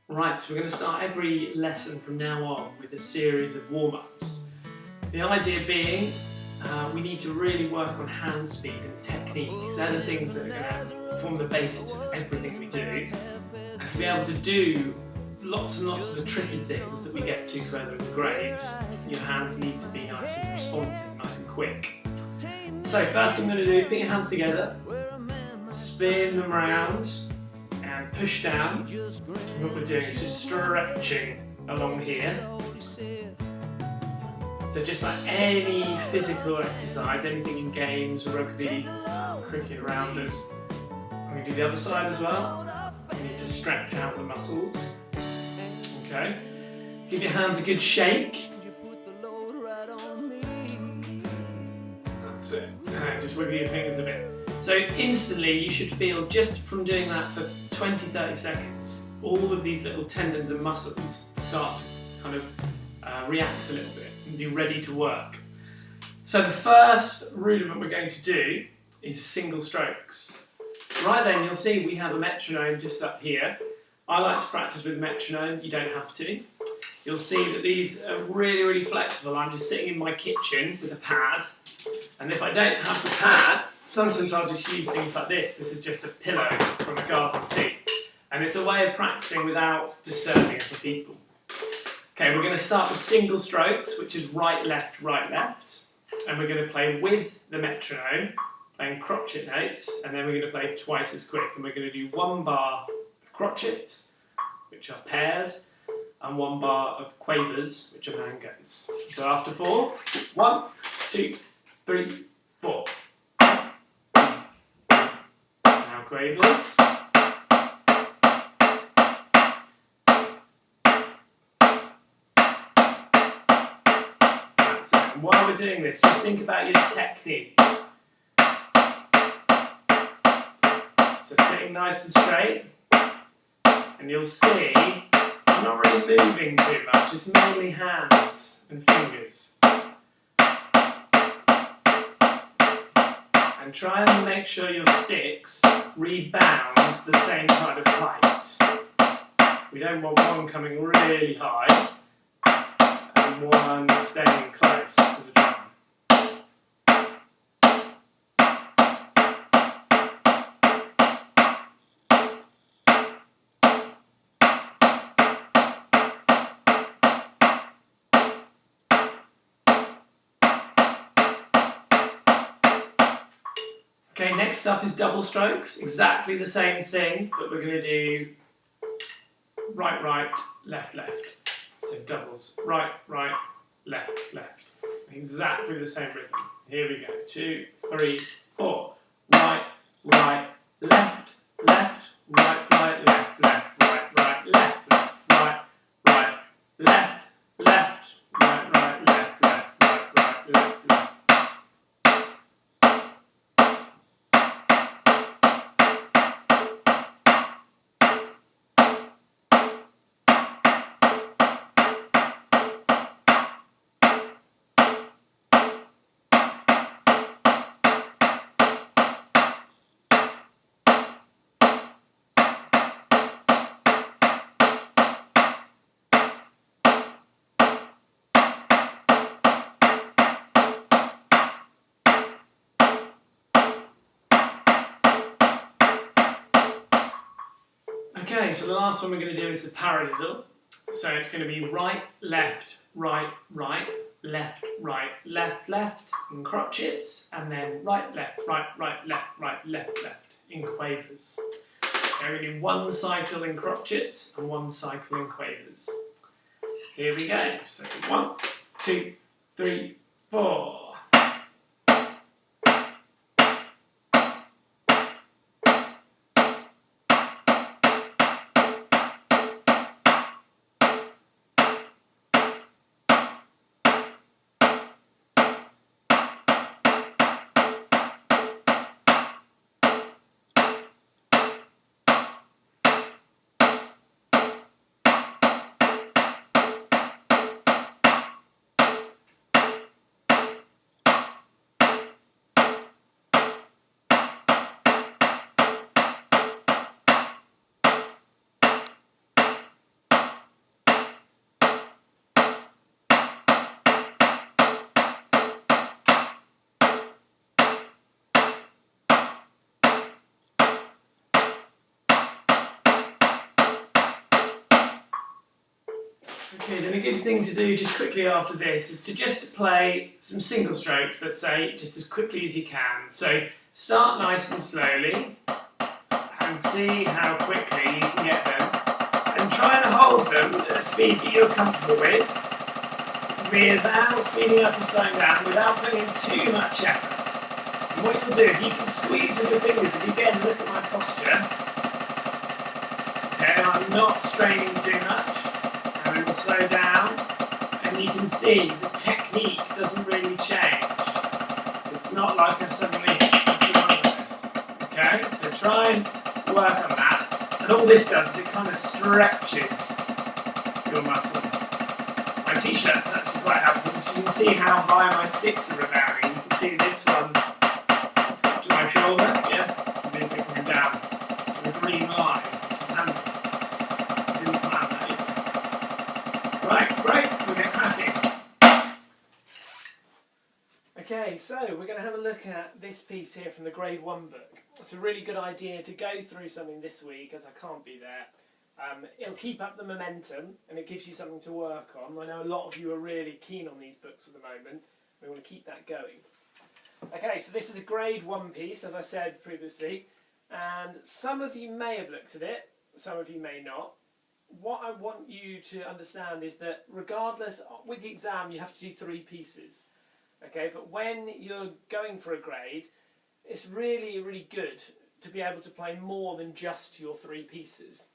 Right, so we're going to start every lesson from now on with a series of warm-ups. The idea being we need to really work on hand speed and technique, because they're the things that are going to form the basis of everything we do. And to be able to do lots and lots of the tricky things that we get to further in the grades, your hands need to be nice and responsive, nice and quick. So first thing I'm going to do, put your hands together, spin them around and push down. And what we're doing is just stretching along here. So just like any physical exercise, anything in games, rugby, cricket, rounders, I'm going to do the other side as well. You need to stretch out the muscles. Okay. Give your hands a good shake. That's it. And just wiggle your fingers a bit. So instantly you should feel, just from doing that for 20-30 seconds, all of these little tendons and muscles start to kind of react a little bit and be ready to work. So the first rudiment we're going to do is single strokes. Right then you'll see we have a metronome just up here. I like to practice with metronome, you don't have to. You'll see that these are really flexible. I'm just sitting in my kitchen with a pad, and if I don't have the pad, sometimes I'll just use things like this. This is just a pillow from a garden seat. And it's a way of practicing without disturbing other people. Okay, we're going to start with single strokes, which is right, left, and we're going to play with the metronome, playing crotchet notes, and then we're going to play twice as quick, and we're going to do 1 bar of crotchets, which are pairs, and 1 bar of quavers, which are mangoes. So after 4, 1, 2, 3, 4. Now quavers. And while we're doing this, just think about your technique. So sitting nice and straight, and you'll see I'm not really moving too much, just mainly hands and fingers. And try and make sure your sticks rebound the same kind of height. We don't want one coming really high and one staying close to the drum. Okay, next up is double strokes, exactly the same thing, but we're going to do right, left. So doubles, right, left. Exactly the same rhythm. Here we go, 2, 3, 4. Right, left, right, left, right, right, left, right, left, right, left, left. Okay, so the last one we're going to do is the paradiddle. So it's going to be right, left, left, in crotchets, and then right, left, left, in quavers. Okay, we're going to do 1 cycle in crotchets and 1 cycle in quavers. Here we go. So 1, 2, 3, 4. Okay, then a good thing to do just quickly after this is to just play some single strokes, let's say, just as quickly as you can. So start nice and slowly and see how quickly you can get them. And try and hold them at a speed that you're comfortable with without speeding up or slowing down, without putting in too much effort. And what you'll do, if you can squeeze with your fingers, if you again look at my posture, okay, I'm not straining too much. And we'll slow down, and you can see the technique doesn't really change. It's not like I suddenly like this. Okay, so try and work on that. And all this does is it kind of stretches your muscles. My t-shirt's actually quite helpful because you can see how high my sticks are rebounding. You can see this one, it's up to my shoulder, yeah, and this is coming down to the green line, which is handy. Didn't plan that either. Right, great, we'll get cracking. Okay, so we're going to have a look at this piece here from the Grade 1 book. It's a really good idea to go through something this week, as I can't be there. It'll keep up the momentum and it gives you something to work on. I know a lot of you are really keen on these books at the moment. We want to keep that going. Okay, so this is a Grade 1 piece, as I said previously, and some of you may have looked at it, some of you may not. What I want you to understand is that regardless, with the exam you have to do 3 pieces. Okay, but when you're going for a grade, it's really, really good to be able to play more than just your 3 pieces.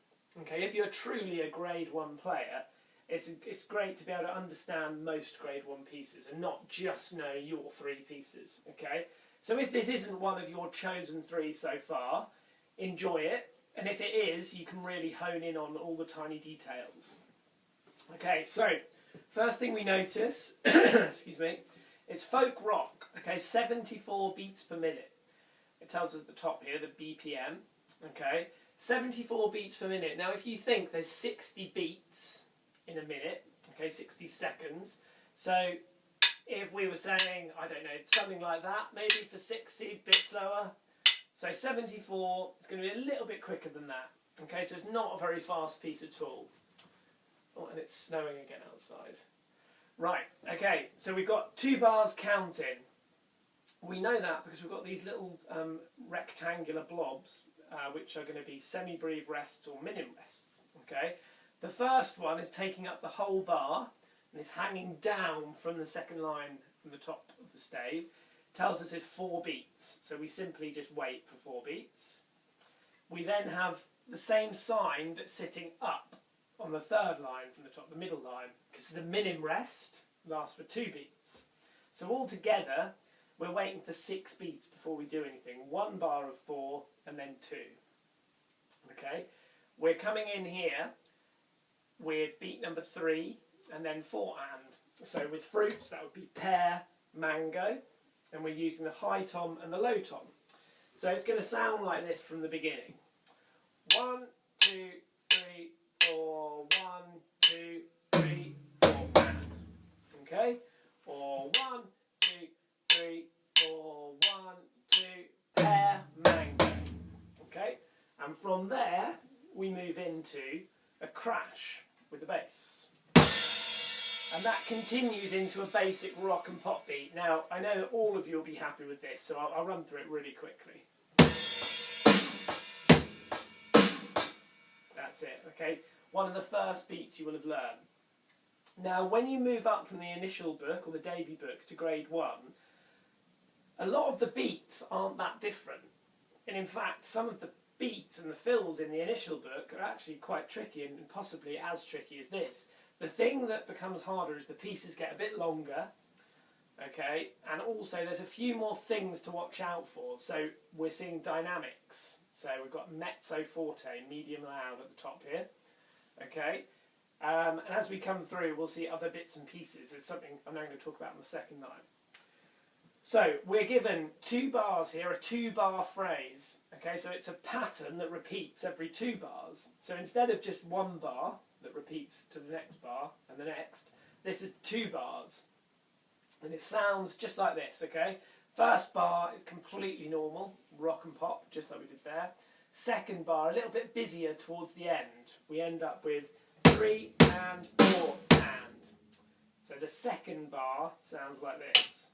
Okay, if you're truly a Grade 1 player, it's great to be able to understand most Grade 1 pieces and not just know your 3 pieces. Okay, so if this isn't one of your chosen 3 so far, enjoy it, and if it is, you can really hone in on all the tiny details. Okay, so first thing we notice, excuse me, it's folk rock. Okay, 74 beats per minute. It tells us at the top here the BPM. Okay, 74 beats per minute. Now, if you think there's 60 beats in a minute, okay, 60 seconds. So, if we were saying, I don't know, something like that, maybe for 60, a bit slower. So 74, it's going to be a little bit quicker than that. Okay, so it's not a very fast piece at all. Oh, and it's snowing again outside. Right, okay, so we've got 2 bars counting. We know that because we've got these little rectangular blobs, which are going to be semi-breve rests or minim rests. Okay, the first one is taking up the whole bar and it's hanging down from the second line from the top of the stave. Tells us it's 4 beats, so we simply just wait for 4 beats. We then have the same sign that's sitting up on the third line from the top, the middle line, because the minim rest lasts for 2 beats. So altogether, we're waiting for 6 beats before we do anything. 1 bar of 4 and then 2. Okay, we're coming in here with beat number 3 and then 4 and. So with fruits, that would be pear, mango, and we're using the high tom and the low tom. So it's going to sound like this from the beginning. 1, 2, 3, 4, 1, 2, 3, 4, and. Okay? Or 1, 2, 3, 4, 1, 2, pear, mango. Okay? And from there, we move into a crash with the bass. And that continues into a basic rock and pop beat. Now, I know that all of you will be happy with this, so I'll run through it really quickly. That's it, okay? One of the first beats you will have learned. Now, when you move up from the initial book, or the debut book, to Grade 1, a lot of the beats aren't that different. And in fact, some of the beats and the fills in the initial book are actually quite tricky, and possibly as tricky as this. The thing that becomes harder is the pieces get a bit longer, okay, and also there's a few more things to watch out for. So we're seeing dynamics. So we've got mezzo forte, medium loud at the top here, okay, and as we come through we'll see other bits and pieces. There's something I'm now going to talk about in the second line. So we're given 2 bars here, a 2-bar phrase, okay, so it's a pattern that repeats every 2 bars. So instead of just 1 bar that repeats to the next bar and the next, this is 2 bars. And it sounds just like this, okay? First bar is completely normal, rock and pop, just like we did there. Second bar, a little bit busier towards the end. We end up with 3 and 4 and. So the second bar sounds like this.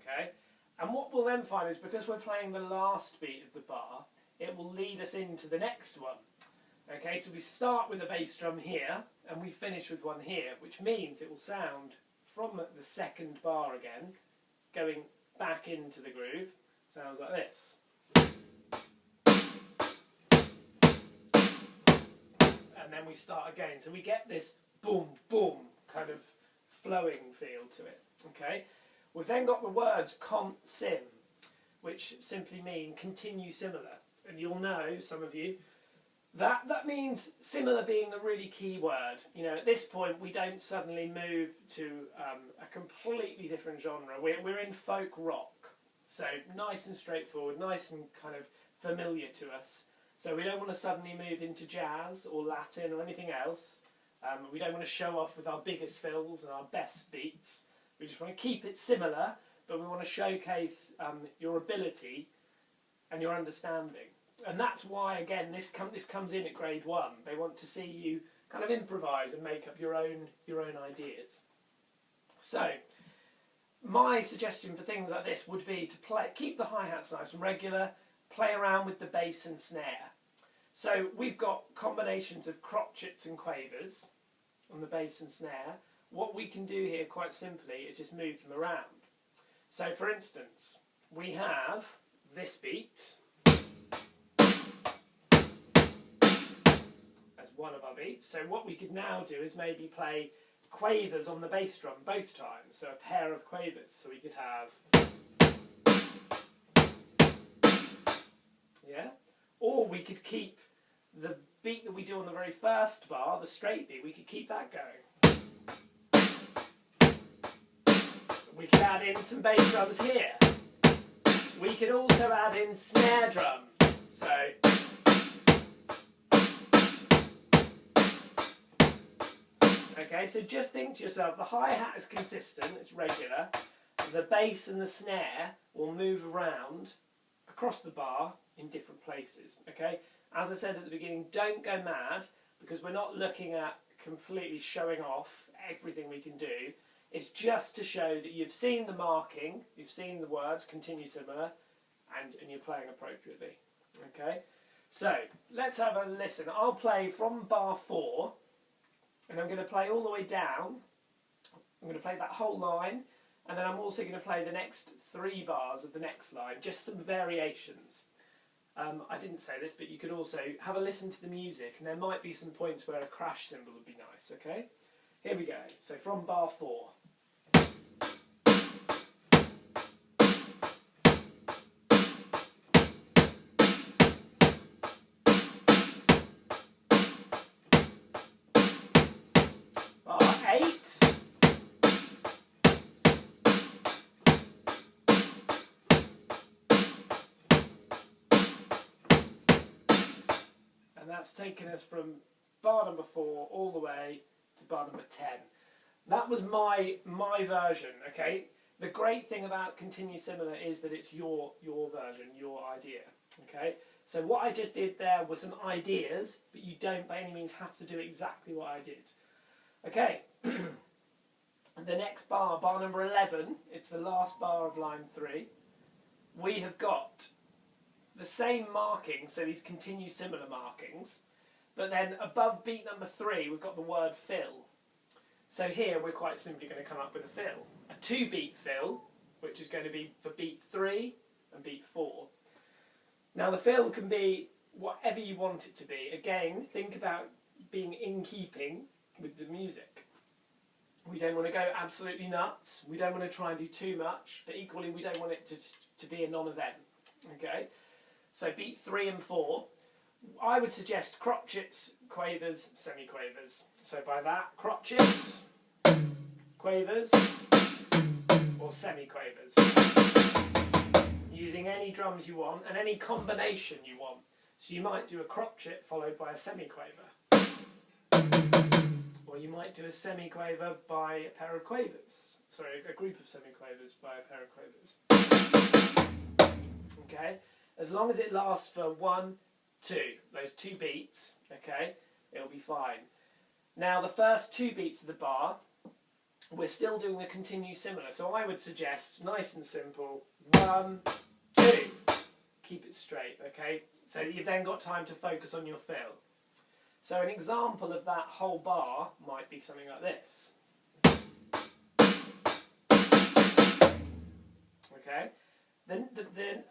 Okay, and what we'll then find is because we're playing the last beat of the bar, it will lead us into the next one. Okay, so we start with a bass drum here and we finish with one here, which means it will sound from the second bar again, going back into the groove, sounds like this. And then we start again, so we get this boom, boom kind of flowing feel to it. Okay, we've then got the words con sim, which simply mean continue similar, and you'll know, some of you, that means similar being the really key word. You know, at this point we don't suddenly move to a completely different genre. We're in folk rock, so nice and straightforward, nice and kind of familiar to us. So we don't want to suddenly move into jazz or Latin or anything else. We don't want to show off with our biggest fills and our best beats. We just want to keep it similar, but we want to showcase your ability and your understanding. And that's why, again, this comes in at grade 1. They want to see you kind of improvise and make up your own ideas. So, my suggestion for things like this would be to keep the hi-hats nice and regular, play around with the bass and snare. So we've got combinations of crotchets and quavers on the bass and snare. What we can do here, quite simply, is just move them around. So, for instance, we have this beat as one of our beats. So what we could now do is maybe play quavers on the bass drum both times, so a pair of quavers. So we could have, yeah, or we could keep the beat that we do on the very first bar, the straight beat, we could keep that going. We could add in some bass drums here. We could also add in snare drums. So, okay, so just think to yourself, the hi-hat is consistent, it's regular. The bass and the snare will move around across the bar in different places. Okay, as I said at the beginning, don't go mad, because we're not looking at completely showing off everything we can do. It's just to show that you've seen the marking, you've seen the words, continue similar, and you're playing appropriately. Okay, so let's have a listen. I'll play from bar 4, and I'm going to play all the way down. I'm going to play that whole line, and then I'm also going to play the next 3 bars of the next line, just some variations. I didn't say this, but you could also have a listen to the music, and there might be some points where a crash cymbal would be nice, okay? Here we go. So from bar 4. Bar 8. And that's taken us from bar number 4 all the way to bar number 10. That was my version, okay? The great thing about Continue Similar is that it's your version, your idea, okay? So what I just did there was some ideas, but you don't by any means have to do exactly what I did. Okay, the next bar, bar number 11, it's the last bar of line 3. We have got the same markings, so these Continue Similar markings, but then above beat number 3 we've got the word fill. So here we're quite simply going to come up with a fill. A 2-beat fill, which is going to be for beat 3 and beat 4. Now the fill can be whatever you want it to be. Again, think about being in keeping with the music. We don't want to go absolutely nuts. We don't want to try and do too much, but equally we don't want it to be a non-event. Okay? So beat 3 and 4. I would suggest crotchets, quavers, semi-quavers. So by that, crotchets, quavers, or semi-quavers. Using any drums you want and any combination you want. So you might do a crotchet followed by a semi-quaver. Or you might do a semi-quaver by a pair of quavers. Sorry, a group of semi-quavers by a pair of quavers. Okay? As long as it lasts for 1, 2, those 2 beats, okay, it'll be fine. Now the first 2 beats of the bar, we're still doing the continue similar. So I would suggest, nice and simple, 1, 2. Keep it straight, okay? So you've then got time to focus on your fill. So an example of that whole bar might be something like this. Okay? Then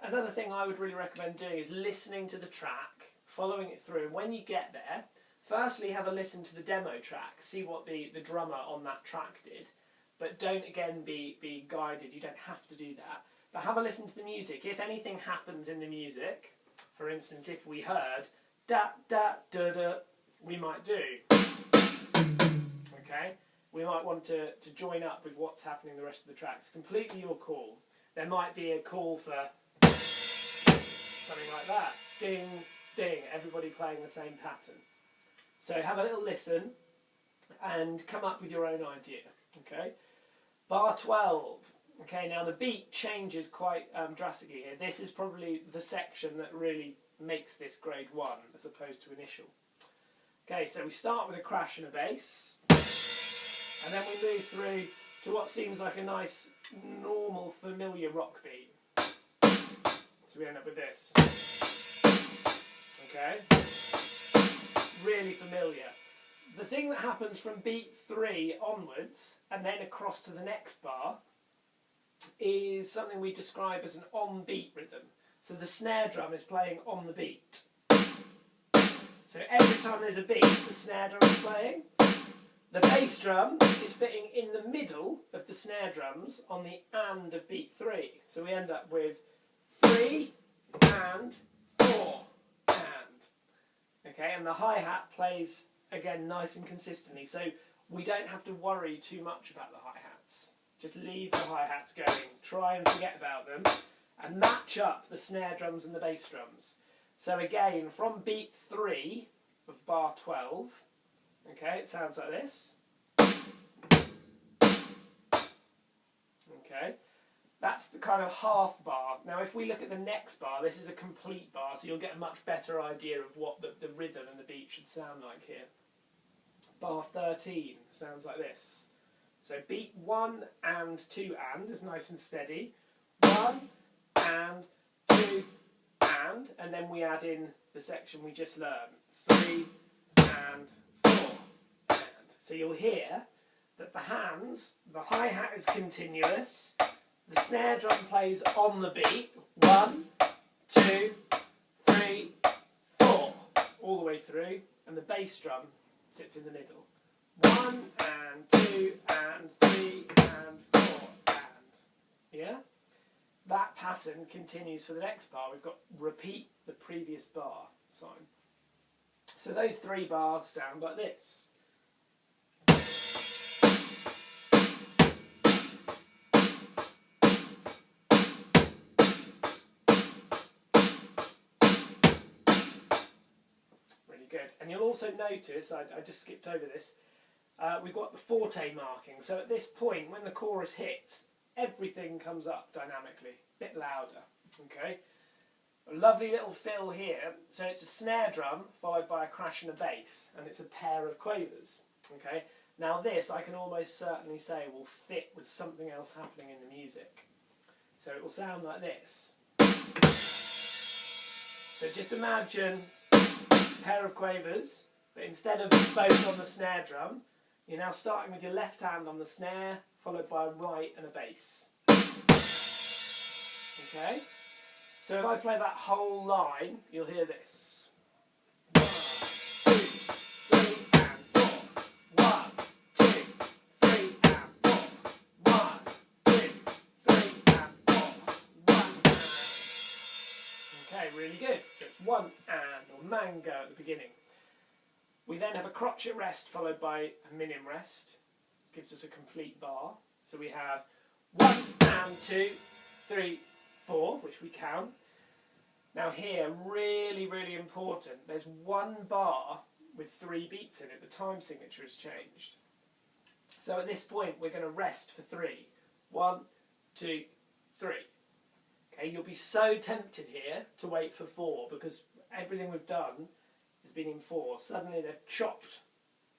another thing I would really recommend doing is listening to the track, following it through. And when you get there, firstly have a listen to the demo track, see what the drummer on that track did. But don't again be guided, you don't have to do that. But have a listen to the music. If anything happens in the music, for instance, if we heard da da da da, we might do. Okay? We might want to join up with what's happening in the rest of the track. It's completely your call. There might be a call for something like that. Ding, ding, everybody playing the same pattern. So have a little listen and come up with your own idea. Okay? Bar 12. Okay, now the beat changes quite drastically here. This is probably the section that really makes this grade 1 as opposed to initial. Okay, so we start with a crash and a bass, and then we move through to what seems like a nice, normal, familiar rock beat. So we end up with this. Okay? Really familiar. The thing that happens from beat 3 onwards, and then across to the next bar, is something we describe as an on-beat rhythm. So the snare drum is playing on the beat. So every time there's a beat, the snare drum is playing. The bass drum is fitting in the middle of the snare drums on the and of beat 3. So we end up with 3 and 4 and. Okay, and the hi-hat plays again nice and consistently. So we don't have to worry too much about the hi-hats. Just leave the hi-hats going, try and forget about them, and match up the snare drums and the bass drums. So again, from beat 3 of bar 12, okay, it sounds like this. Okay, that's the kind of half bar. Now if we look at the next bar, this is a complete bar, so you'll get a much better idea of what the rhythm and the beat should sound like here. Bar 13 sounds like this. So beat 1 and 2 and is nice and steady. 1 and 2 and then we add in the section we just learned. 3 and 4 and. So you'll hear that the hands, the hi-hat is continuous, the snare drum plays on the beat. 1, 2, 3, 4, all the way through, and the bass drum sits in the middle. 1 and 2 and 3 and 4 and. Yeah? That pattern continues for the next bar. We've got repeat the previous bar sign. So those 3 bars sound like this. Really good. And you'll also notice, I just skipped over this, we've got the forte marking. So at this point, when the chorus hits, everything comes up dynamically, a bit louder. Okay, a lovely little fill here. So it's a snare drum followed by a crash and a bass, and it's a pair of quavers. Okay, now this I can almost certainly say will fit with something else happening in the music. So it will sound like this. So just imagine a pair of quavers, but instead of both on the snare drum, you're now starting with your left hand on the snare, followed by a right and a bass. Okay? So if I play that whole line, you'll hear this. 1, 2, 3 and 4. 1, 2, 3 and 4. 1, 2, 3 and 4. 1 and. Okay, really good. So it's 1 and, or mango at the beginning. We then have a crotchet rest followed by a minim rest. Gives us a complete bar. So we have 1 and 2, 3, 4, which we count. Now here, really, really important, there's 1 bar with 3 beats in it. The time signature has changed. So at this point, we're going to rest for 3. 1, 2, 3. Okay, you'll be so tempted here to wait for 4 because everything we've done has been in 4. Suddenly they've chopped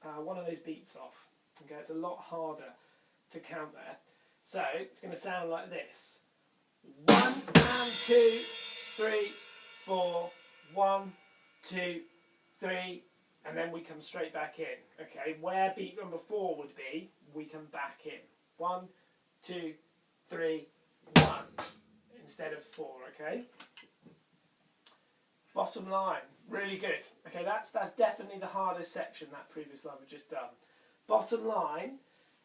one of those beats off. Okay, it's a lot harder to count there. So it's going to sound like this. 1 and 2, 3, 4, 1, 2, 3, and then we come straight back in. Okay, where beat number 4 would be, we come back in. 1, 2, 3, 1 instead of 4. Okay. Bottom line, really good. Okay, that's definitely the hardest section, that previous line we've just done. Bottom line,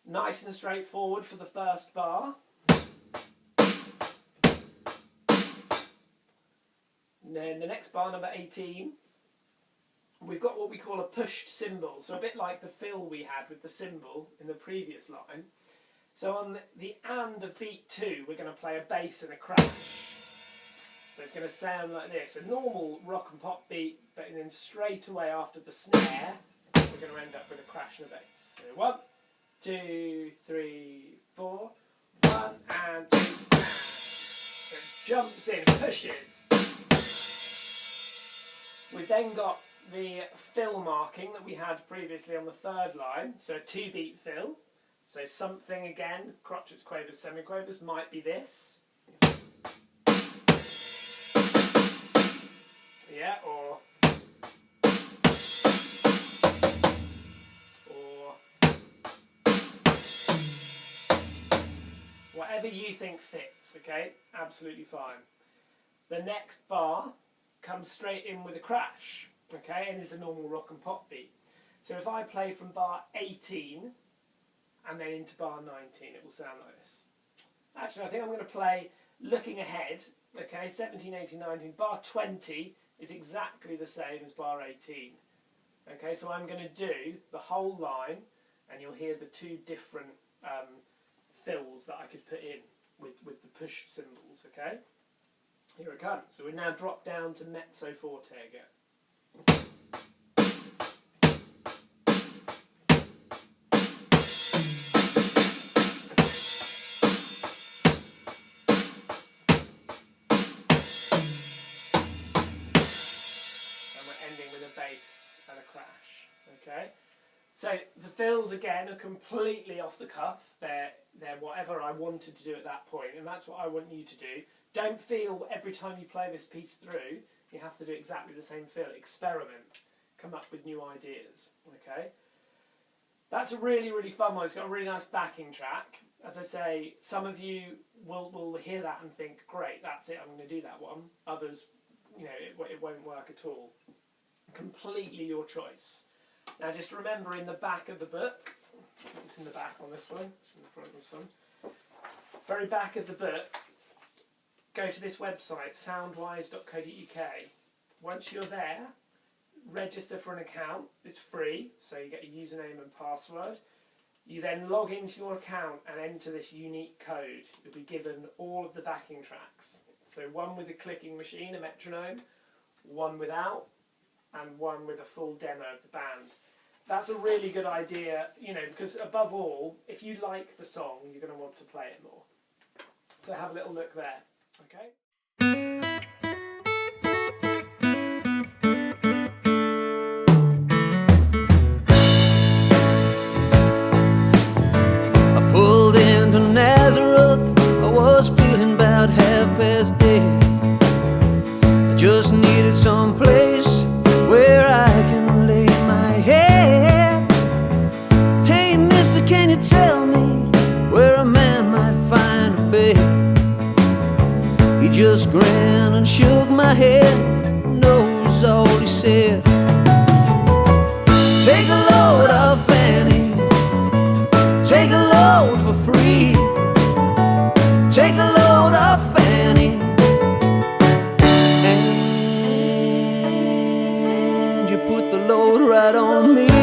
nice and straightforward for the first bar. And then the next bar, number 18, we've got what we call a pushed cymbal. So a bit like the fill we had with the cymbal in the previous line. So on the and of beat 2, we're going to play a bass and a crash. So it's going to sound like this, a normal rock and pop beat, but then straight away after the snare, we're going to end up with a crash and a bass. So 1, 2, 3, 4, 1 and 2, crash. So it jumps in, pushes. We've then got the fill marking that we had previously on the 3rd line, so a 2-beat fill. So something again, crotchets, quavers, semiquavers, might be this. Yeah, or whatever you think fits, okay? Absolutely fine. The next bar comes straight in with a crash, okay, and is a normal rock and pop beat. So if I play from bar 18 and then into bar 19, it will sound like this. Actually, I think I'm going to play looking ahead, okay, 17, 18, 19, bar 20 is exactly the same as bar 18. Okay, so I'm going to do the whole line and you'll hear the 2 different fills that I could put in with the pushed cymbals, okay? Here it comes. So we now drop down to mezzo forte again. Bass and a crash. Okay, so the fills again are completely off the cuff. They're whatever I wanted to do at that point, and that's what I want you to do. Don't feel every time you play this piece through you have to do exactly the same fill. Experiment, come up with new ideas. Okay, that's a really, really fun one. It's got a really nice backing track. As I say, some of you will hear that and think, great, that's it, I'm going to do that one. Others, you know, it won't work at all. Completely your choice. Now just remember, in the back of the book, it's in the back on this one, it's in the front of this one, very back of the book, go to this website, soundwise.co.uk. Once you're there, register for an account. It's free, so you get a username and password. You then log into your account and enter this unique code. You'll be given all of the backing tracks. So one with a clicking machine, a metronome, one without, and one with a full demo of the band. That's a really good idea, you know, because above all, if you like the song, you're going to want to play it more. So have a little look there, okay? I pulled into Nazareth, I was feeling about half past dead. I just needed some place where I can lay my head. Hey mister, can you tell me where a man might find a bed? He just grinned and shook my head, knows all he said. Take a load off Fanny, take a load for free. Take a load off Fanny, and you put the load right on me.